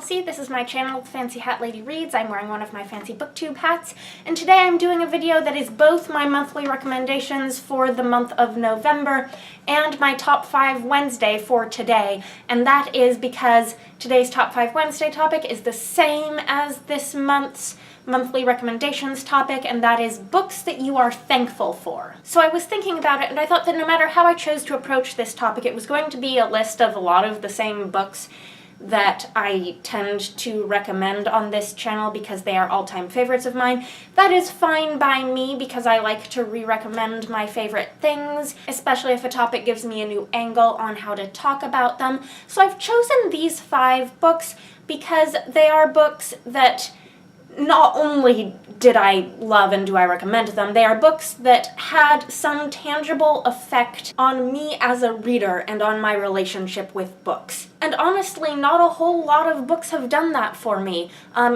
Chelsea. This is my channel, Fancy Hat Lady Reads. I'm wearing one of my fancy booktube hats, and today I'm doing a video that is both my monthly recommendations for the month of November and my Top 5 Wednesday for today, and that is because today's Top 5 Wednesday topic is the same as this month's monthly recommendations topic, and that is books that you are thankful for. So I was thinking about it, and I thought that no matter how I chose to approach this topic, it was going to be a list of a lot of the same books that I tend to recommend on this channel because they are all-time favorites of mine. That is fine by me because I like to re-recommend my favorite things, especially if a topic gives me a new angle on how to talk about them. So I've chosen these 5 books because they are books that not only did I love and do I recommend them, they are books that had some tangible effect on me as a reader and on my relationship with books. And honestly, not a whole lot of books have done that for me,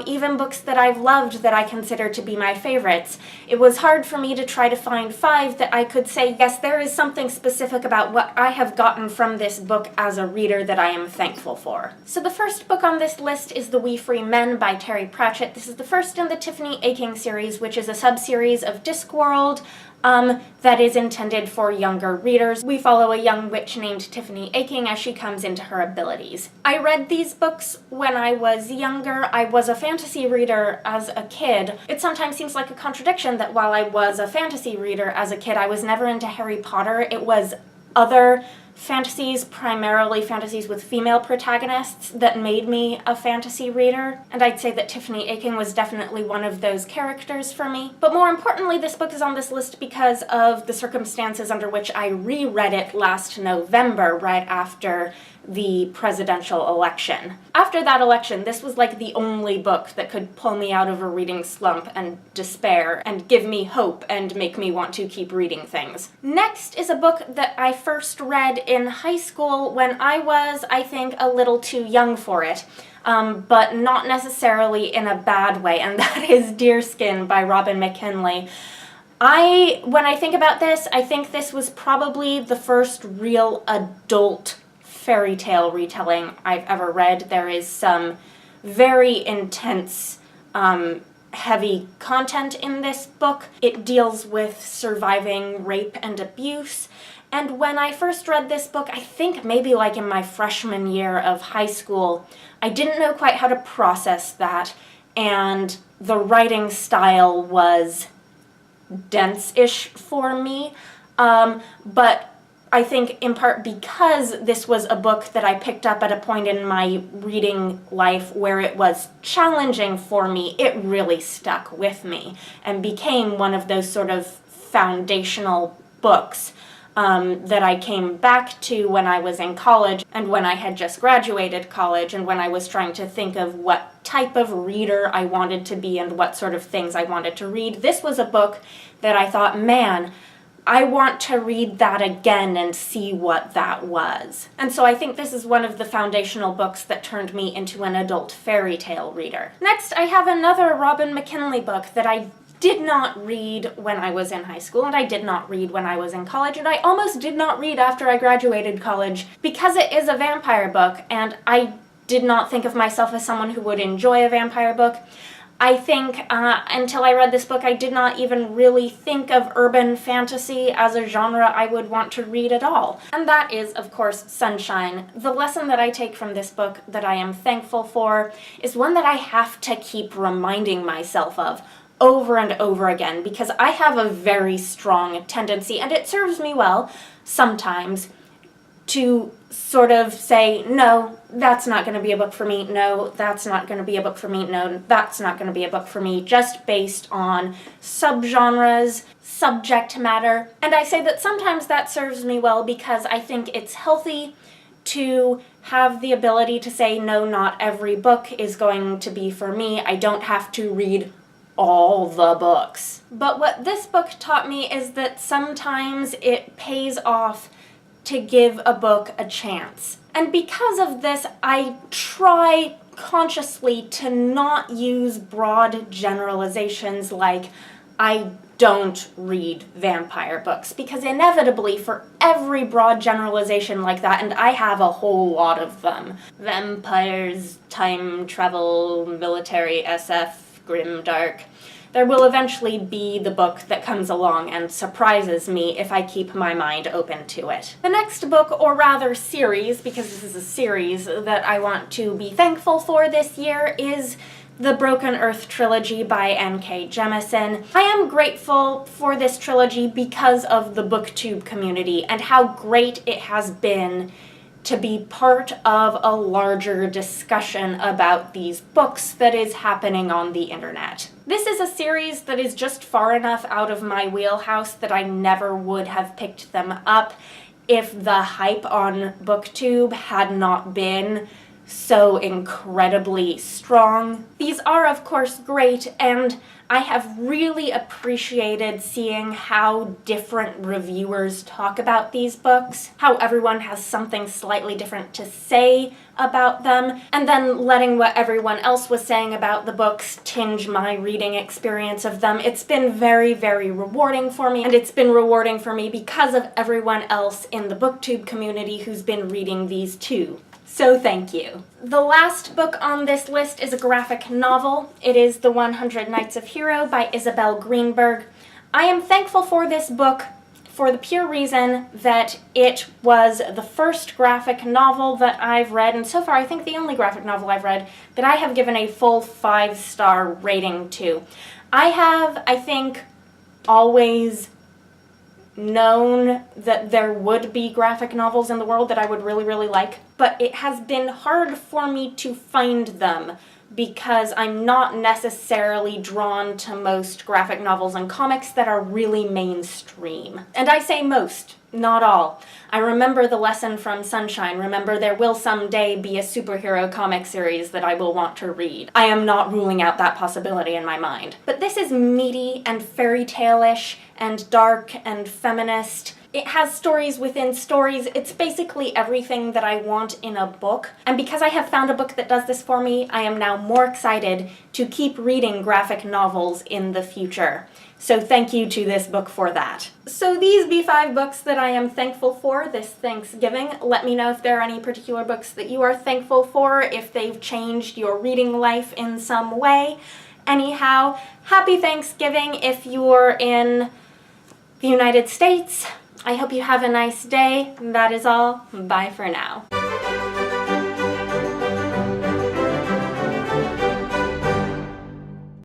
even books that I've loved that I consider to be my favorites. It was hard for me to try to find 5 that I could say, yes, there is something specific about what I have gotten from this book as a reader that I am thankful for. So the first book on this list is The We Free Men by Terry Pratchett. This is the first in the Tiffany Aching series, which is a sub-series of Discworld that is intended for younger readers. We follow a young witch named Tiffany Aching as she comes into her abilities. I read these books when I was younger. I was a fantasy reader as a kid. It sometimes seems like a contradiction that while I was a fantasy reader as a kid, I was never into Harry Potter. It was other fantasies, primarily fantasies with female protagonists, that made me a fantasy reader, and I'd say that Tiffany Aching was definitely one of those characters for me. But more importantly, this book is on this list because of the circumstances under which I reread it last November, right after the presidential election. After that election, this was like the only book that could pull me out of a reading slump and despair and give me hope and make me want to keep reading things. Next is a book that I first read in high school when I was, I think, a little too young for it, but not necessarily in a bad way, and that is Deerskin by McKinley. When I think about this, I think this was probably the first real adult fairy tale retelling I've ever read. There is some very intense, heavy content in this book. It deals with surviving rape and abuse. And when I first read this book, I think maybe like in my freshman year of high school, I didn't know quite how to process that, and the writing style was dense-ish for me, but I think in part because this was a book that I picked up at a point in my reading life where it was challenging for me, it really stuck with me and became one of those sort of foundational books that I came back to when I was in college and when I had just graduated college and when I was trying to think of what type of reader I wanted to be and what sort of things I wanted to read. This was a book that I thought, man, I want to read that again and see what that was. And so I think this is one of the foundational books that turned me into an adult fairy tale reader. Next, I have another McKinley book that I did not read when I was in high school, and I did not read when I was in college, and I almost did not read after I graduated college because it is a vampire book, and I did not think of myself as someone who would enjoy a vampire book. I think until I read this book, I did not even really think of urban fantasy as a genre I would want to read at all. And that is, of course, Sunshine. The lesson that I take from this book that I am thankful for is one that I have to keep reminding myself of over and over again, because I have a very strong tendency, and it serves me well sometimes, to sort of say, no, that's not going to be a book for me, no, that's not going to be a book for me, no, that's not going to be a book for me, just based on subgenres, subject matter. And I say that sometimes that serves me well because I think it's healthy to have the ability to say, no, not every book is going to be for me. I don't have to read all the books. But what this book taught me is that sometimes it pays off to give a book a chance. And because of this, I try consciously to not use broad generalizations like, I don't read vampire books, because inevitably for every broad generalization like that, and I have a whole lot of them, vampires, time travel, military, SF, grimdark, there will eventually be the book that comes along and surprises me if I keep my mind open to it. The next book, or rather series, because this is a series that I want to be thankful for this year, is the Broken Earth Trilogy by N.K. Jemisin. I am grateful for this trilogy because of the booktube community and how great it has been to be part of a larger discussion about these books that is happening on the internet. This is a series that is just far enough out of my wheelhouse that I never would have picked them up if the hype on booktube had not been so incredibly strong. These are, of course, great, and I have really appreciated seeing how different reviewers talk about these books, how everyone has something slightly different to say about them, and then letting what everyone else was saying about the books tinge my reading experience of them. It's been very, very rewarding for me, and it's been rewarding for me because of everyone else in the booktube community who's been reading these too. So thank you. The last book on this list is a graphic novel. It is The 100 Nights of Hero by Isabel Greenberg. I am thankful for this book for the pure reason that it was the first graphic novel that I've read, and so far I think the only graphic novel I've read that I have given a full 5-star rating to. I have, I think, always known that there would be graphic novels in the world that I would really, really like, but it has been hard for me to find them because I'm not necessarily drawn to most graphic novels and comics that are really mainstream. And I say most, not all. I remember the lesson from Sunshine. Remember, there will someday be a superhero comic series that I will want to read. I am not ruling out that possibility in my mind. But this is meaty and fairy tale-ish and dark and feminist. It has stories within stories. It's basically everything that I want in a book. And because I have found a book that does this for me, I am now more excited to keep reading graphic novels in the future. So thank you to this book for that. So these be 5 books that I am thankful for this Thanksgiving. Let me know if there are any particular books that you are thankful for, if they've changed your reading life in some way. Anyhow, happy Thanksgiving if you're in the United States. I hope you have a nice day. That is all. Bye for now.